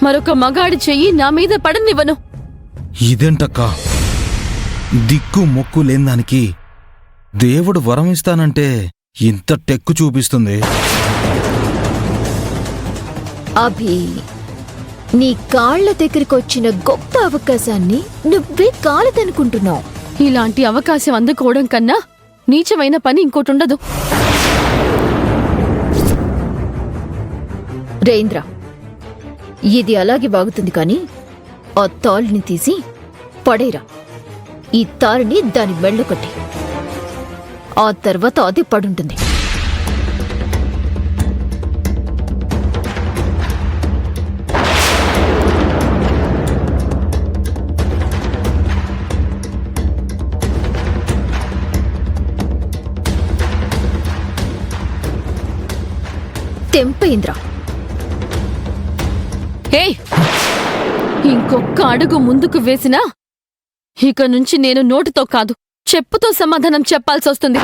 మరొక మగాడి చెయ్యి నా మీద పడనివ్వను. ఇదేంటక్కా, దిక్కు మొక్కు లేందానికి దేవుడు వరం ఇస్తానంటే ఇంత టెక్కు చూపిస్తుంది. అభి, నీ కాళ్ల దగ్గరికొచ్చిన గొప్ప అవకాశాన్ని నువ్వే కాలదనుకుంటున్నావు. ఇలాంటి అవకాశం అందుకోవడం కన్నా నీచమైన పని ఇంకోటుండదు. రేంద్ర, ఇది అలాగే బాగుతుంది కాని ఆ తాళ్ళని తీసి పడేరా. ఈ తారుని దాని మెళ్ళ కొట్టి ఆ తర్వాత అది పడుంటుంది. తెంపేంద్ర. హే, ఇంకొక్క అడుగు ముందుకు వేసినా ఇక నుంచి నేను నోటితో కాదు చెప్పుతో సమాధానం చెప్పాల్సొస్తుంది.